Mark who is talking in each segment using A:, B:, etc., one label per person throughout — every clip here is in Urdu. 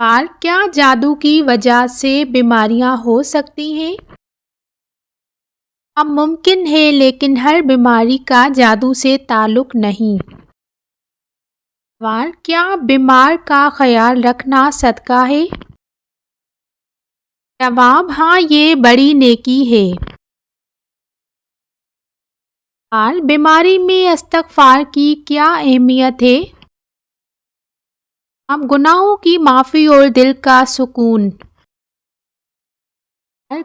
A: سوال کیا جادو کی وجہ سے بیماریاں ہو سکتی ہیں؟ اب ممکن ہے لیکن ہر بیماری کا جادو سے تعلق نہیں۔ سوال کیا بیمار کا خیال رکھنا صدقہ ہے؟ جواب ہاں، یہ بڑی نیکی ہے۔ سوال بیماری میں استغفار کی کیا اہمیت ہے؟ اب گناہوں کی معافی اور دل کا سکون۔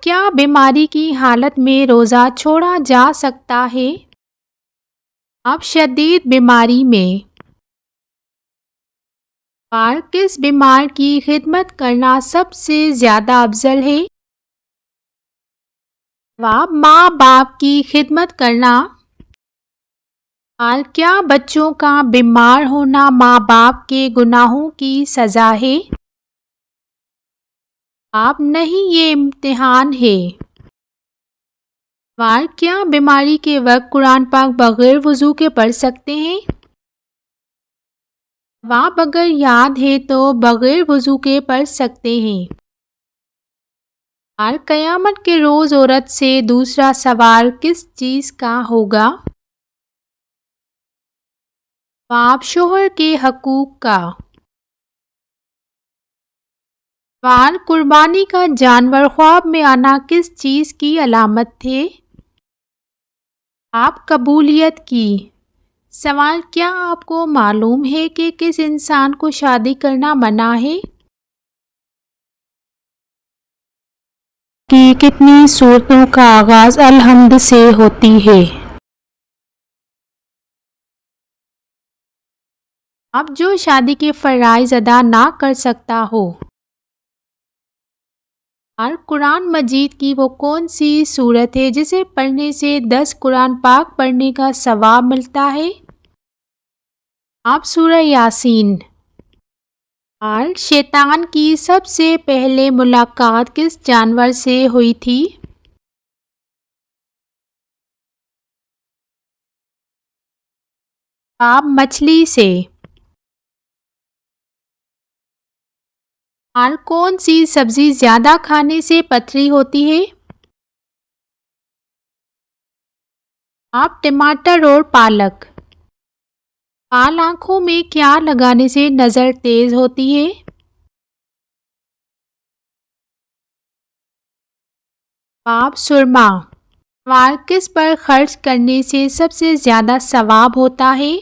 A: کیا بیماری کی حالت میں روزہ چھوڑا جا سکتا ہے؟ اب شدید بیماری میں۔ سوال کس بیمار کی خدمت کرنا سب سے زیادہ افضل ہے؟ جواب ماں باپ کی خدمت کرنا۔ سوال کیا بچوں کا بیمار ہونا ماں باپ کے گناہوں کی سزا ہے؟ جواب نہیں، یہ امتحان ہے۔ سوال کیا بیماری کے وقت قرآن پاک بغیر وضو کے پڑھ سکتے ہیں؟ جواب اگر یاد ہے تو بغیر وضو کے پڑھ سکتے ہیں۔ سوال قیامت کے روز عورت سے دوسرا سوال کس چیز کا ہوگا؟ جواب شوہر کے حقوق کا۔ سوال قربانی کا جانور خواب میں آنا کس چیز کی علامت تھے؟ آپ قبولیت کی۔ سوال کیا آپ کو معلوم ہے کہ کس انسان کو شادی کرنا منع ہے؟ کہ کتنی صورتوں کا آغاز الحمد سے ہوتی ہے؟ اب جو شادی کے فرائض ادا نہ کر سکتا ہو۔ اور قرآن مجید کی وہ کون سی سورت ہے جسے پڑھنے سے 10 قرآن پاک پڑھنے کا ثواب ملتا ہے؟ آپ سورہ یاسین۔ اور شیطان کی سب سے پہلے ملاقات کس جانور سے ہوئی تھی؟ آپ مچھلی سے۔ اور کون سی سبزی زیادہ کھانے سے پتھری ہوتی ہے؟ آپ ٹماٹر اور پالک۔ لال آنکھوں میں کیا لگانے سے نظر تیز ہوتی ہے؟ آپ سرما۔ سوال کس پر خرچ کرنے سے سب سے زیادہ ثواب ہوتا ہے؟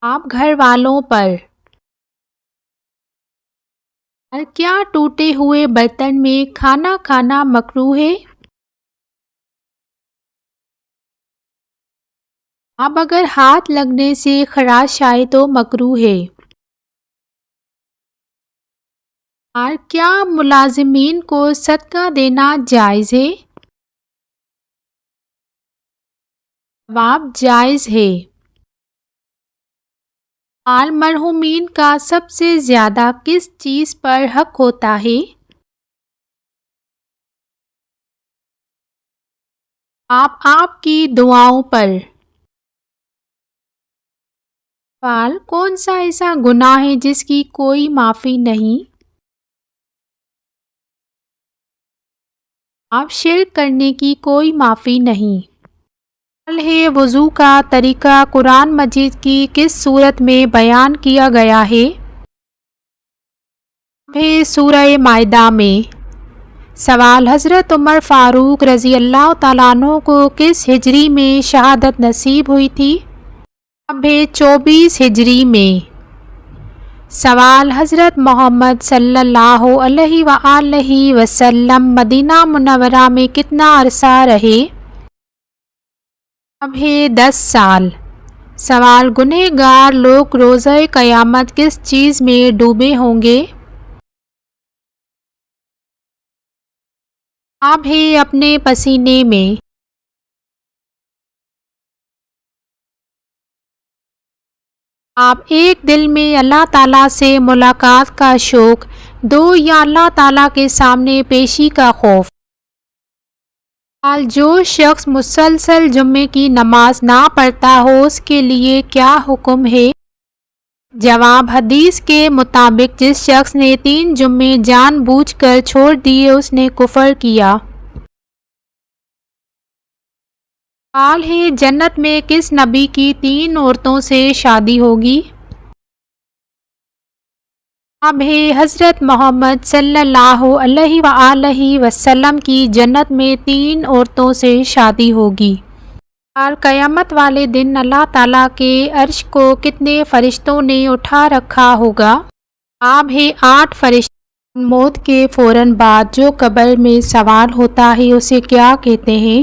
A: آپ گھر والوں پر۔ اور کیا ٹوٹے ہوئے برتن میں کھانا کھانا مکروہ ہے؟ اب اگر ہاتھ لگنے سے خراش آئے تو مکروہ ہے۔ اور کیا ملازمین کو صدقہ دینا جائز ہے؟ جواب جائز ہے۔ اور مرحومین کا سب سے زیادہ کس چیز پر حق ہوتا ہے؟ آپ کی دعاؤں پر۔ سوال کون سا ایسا گناہ ہے جس کی کوئی معافی نہیں؟ آپ شرک کرنے کی کوئی معافی نہیں۔ سوال ہے وضو کا طریقہ قرآن مجید کی کس سورت میں بیان کیا گیا ہے؟ سورہ مائدہ میں۔ سوال حضرت عمر فاروق رضی اللہ تعالیٰ عنہ کو کس ہجری میں شہادت نصیب ہوئی تھی؟ 24 ہجری میں۔ سوال حضرت محمد صلی اللہ علیہ وآلہ وسلم مدینہ منورہ میں کتنا عرصہ رہے؟ 10 سال۔ سوال گنہگار لوگ روزہ قیامت کس چیز میں ڈوبے ہوں گے؟ آپ اپنے پسینے میں۔ آپ ایک دل میں اللہ تعالیٰ سے ملاقات کا شوق، 2 یا اللہ تعالیٰ کے سامنے پیشی کا خوف؟ سوال، جو شخص مسلسل جمعے کی نماز نہ پڑھتا ہو اس کے لیے کیا حکم ہے؟ جواب، حدیث کے مطابق جس شخص نے 3 جمعے جان بوجھ کر چھوڑ دیے اس نے کفر کیا۔ سوال ہے، جنت میں کس نبی کی 3 عورتوں سے شادی ہوگی؟ جواب ہے، حضرت محمد صلی اللہ علیہ وآلہ وسلم کی جنت میں 3 عورتوں سے شادی ہوگی۔ اور قیامت والے دن اللہ تعالیٰ کے عرش کو کتنے فرشتوں نے اٹھا رکھا ہوگا؟ جواب ہے، 8 فرشتے۔ موت کے فوراً بعد جو قبر میں سوال ہوتا ہے اسے کیا کہتے ہیں؟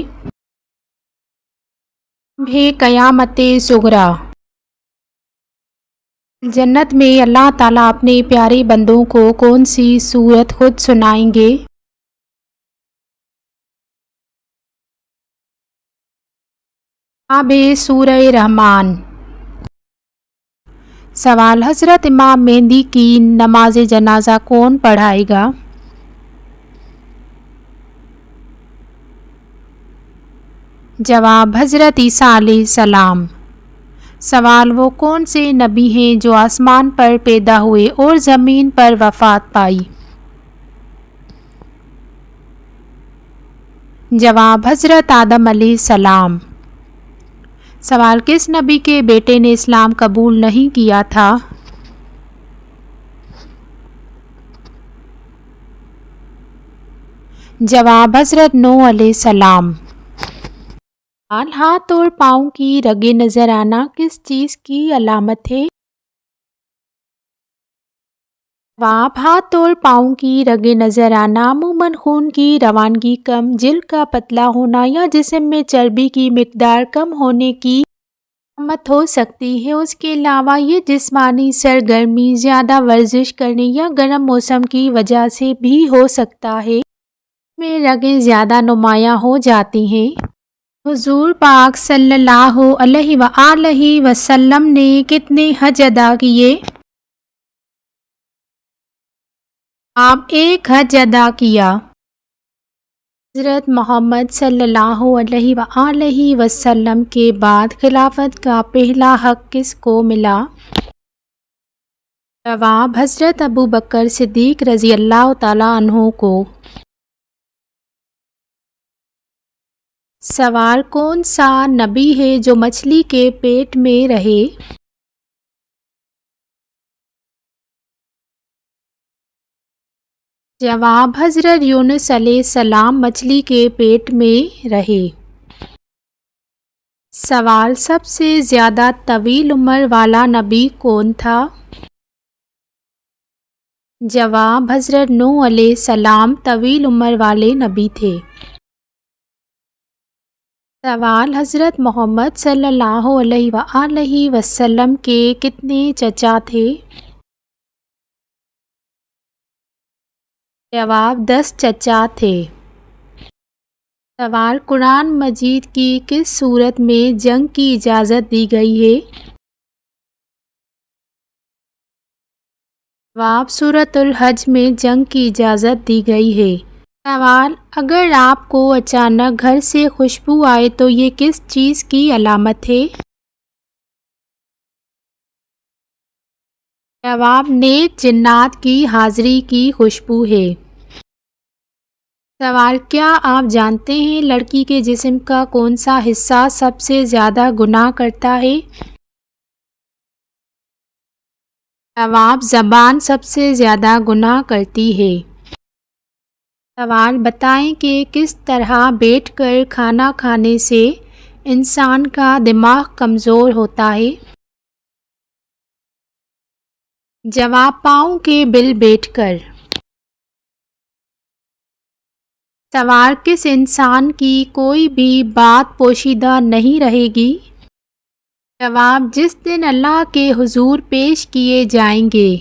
A: جواب ہے، قیامت صغریٰ۔ جنت میں اللہ تعالیٰ اپنے پیارے بندوں کو کون سی سورت خود سنائیں گے؟ جواب ہے، سورہ رحمان۔ سوال، حضرت امام مہدی کی نماز جنازہ کون پڑھائے گا؟ جواب، حضرت عیسیٰ علیہ السلام۔ سوال، وہ کون سے نبی ہیں جو آسمان پر پیدا ہوئے اور زمین پر وفات پائی؟ جواب، حضرت آدم علیہ السلام۔ سوال، کس نبی کے بیٹے نے اسلام قبول نہیں کیا تھا؟ جواب، حضرت نوح علیہ السلام۔ سوال، ہاتھ اور پاؤں کی رگیں نظر آنا کس چیز کی علامت ہے؟ جواب، ہاتھ اور پاؤں کی رگیں نظر آنا عموماً خون کی روانگی کم، جلد کا پتلا ہونا یا جسم میں چربی کی مقدار کم ہونے کی علامت ہو سکتی ہے۔ اس کے علاوہ یہ جسمانی سرگرمی، زیادہ ورزش کرنے یا گرم موسم کی وجہ سے بھی ہو سکتا ہے۔ اس میں رگیں زیادہ نمایاں ہو جاتی ہیں۔ حضور پاک صلی اللہ علیہ وآلہ وسلم نے کتنے حج ادا کیے؟ آپ 1 حج ادا کیا۔ حضرت محمد صلی اللہ علیہ وآلہ وسلم کے بعد خلافت کا پہلا حق کس کو ملا؟ جواب، حضرت ابوبکر صدیق رضی اللہ تعالیٰ عنہ کو۔ سوال، کون سا نبی ہے جو مچھلی کے پیٹ میں رہے؟ جواب، حضرت یونس علیہ السلام مچھلی کے پیٹ میں رہے۔ سوال، سب سے زیادہ طویل عمر والا نبی کون تھا؟ جواب، حضرت نوح علیہ السلام طویل عمر والے نبی تھے۔ سوال، حضرت محمد صلی اللہ علیہ وآلہ وسلم کے کتنے چچا تھے؟ جواب، 10 چچا تھے۔ سوال، قرآن مجید کی کس صورت میں جنگ کی اجازت دی گئی ہے؟ جواب، سورۃ الحج میں جنگ کی اجازت دی گئی ہے۔ سوال، اگر آپ کو اچانک گھر سے خوشبو آئے تو یہ کس چیز کی علامت ہے؟ جواب، نیک جنات کی حاضری کی خوشبو ہے۔ سوال، کیا آپ جانتے ہیں لڑکی کے جسم کا کون سا حصہ سب سے زیادہ گناہ کرتا ہے؟ جواب، زبان سب سے زیادہ گناہ کرتی ہے۔ سوال، بتائیں کہ کس طرح بیٹھ کر کھانا کھانے سے انسان کا دماغ کمزور ہوتا ہے؟ جواب، پاؤں کے بل بیٹھ کر۔ سوال، کس انسان کی کوئی بھی بات پوشیدہ نہیں رہے گی؟ جواب، جس دن اللہ کے حضور پیش کیے جائیں گے۔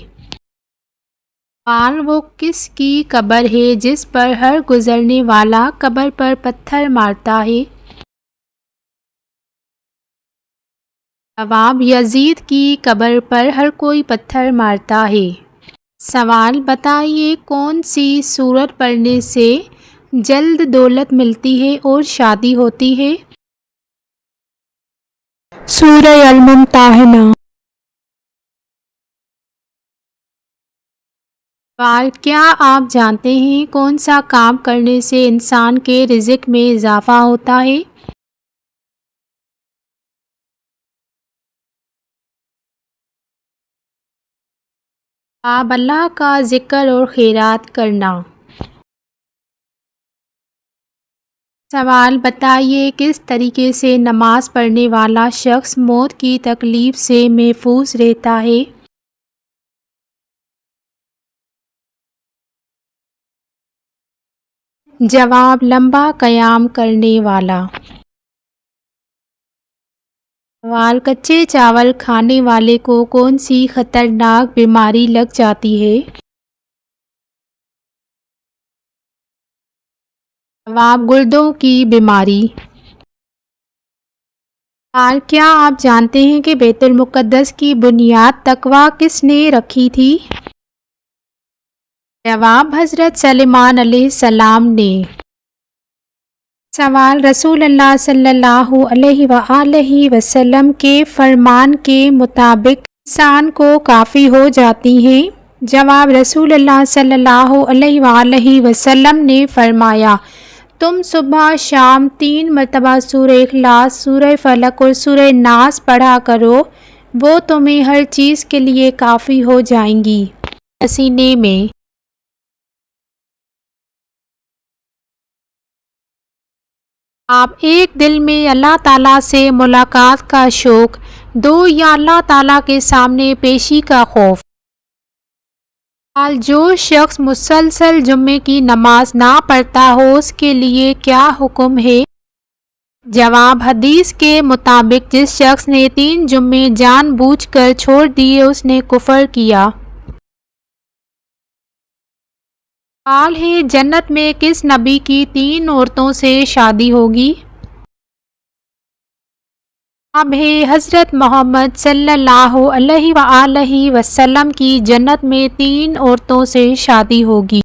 A: سوال، وہ کس کی قبر ہے جس پر ہر گزرنے والا قبر پر پتھر مارتا ہے؟ جواب، یزید کی قبر پر ہر کوئی پتھر مارتا ہے۔ سوال، بتائیے کون سی سورت پڑھنے سے جلد دولت ملتی ہے اور شادی ہوتی ہے؟ سورہ الممتحنہ۔ سوال، کیا آپ جانتے ہیں کون سا کام کرنے سے انسان کے رزق میں اضافہ ہوتا ہے؟ آپ اللہ کا ذکر اور خیرات کرنا۔ سوال، بتائیے کس طریقے سے نماز پڑھنے والا شخص موت کی تکلیف سے محفوظ رہتا ہے؟ جواب، لمبا قیام کرنے والا۔ سوال، کچے چاول کھانے والے کو کون سی خطرناک بیماری لگ جاتی ہے؟ جواب، گردوں کی بیماری۔ سوال، کیا آپ جانتے ہیں کہ بیت المقدس کی بنیاد تقویٰ کس نے رکھی تھی؟ جواب، حضرت سلیمان علیہ السلام نے۔ سوال، رسول اللہ صلی اللہ علیہ وآلہ وسلم کے فرمان کے مطابق انسان کو کافی ہو جاتی ہیں؟ جواب، رسول اللہ صلی اللہ علیہ وآلہ وسلم نے فرمایا، تم صبح شام 3 مرتبہ سورہ اخلاص، سورہ فلق اور سورہ ناس پڑھا کرو، وہ تمہیں ہر چیز کے لیے کافی ہو جائیں گی۔ پسینے میں آپ ایک دل میں اللہ تعالیٰ سے ملاقات کا شوق، 2 یا اللہ تعالیٰ کے سامنے پیشی کا خوف۔ جو شخص مسلسل جمعے کی نماز نہ پڑھتا ہو اس کے لیے کیا حکم ہے؟ جواب، حدیث کے مطابق جس شخص نے 3 جمعے جان بوجھ کر چھوڑ دیے اس نے کفر کیا۔ سوال ہے، جنت میں کس نبی کی 3 عورتوں سے شادی ہوگی؟ جواب ہے، حضرت محمد صلی اللہ علیہ وآلہ وسلم کی جنت میں 3 عورتوں سے شادی ہوگی۔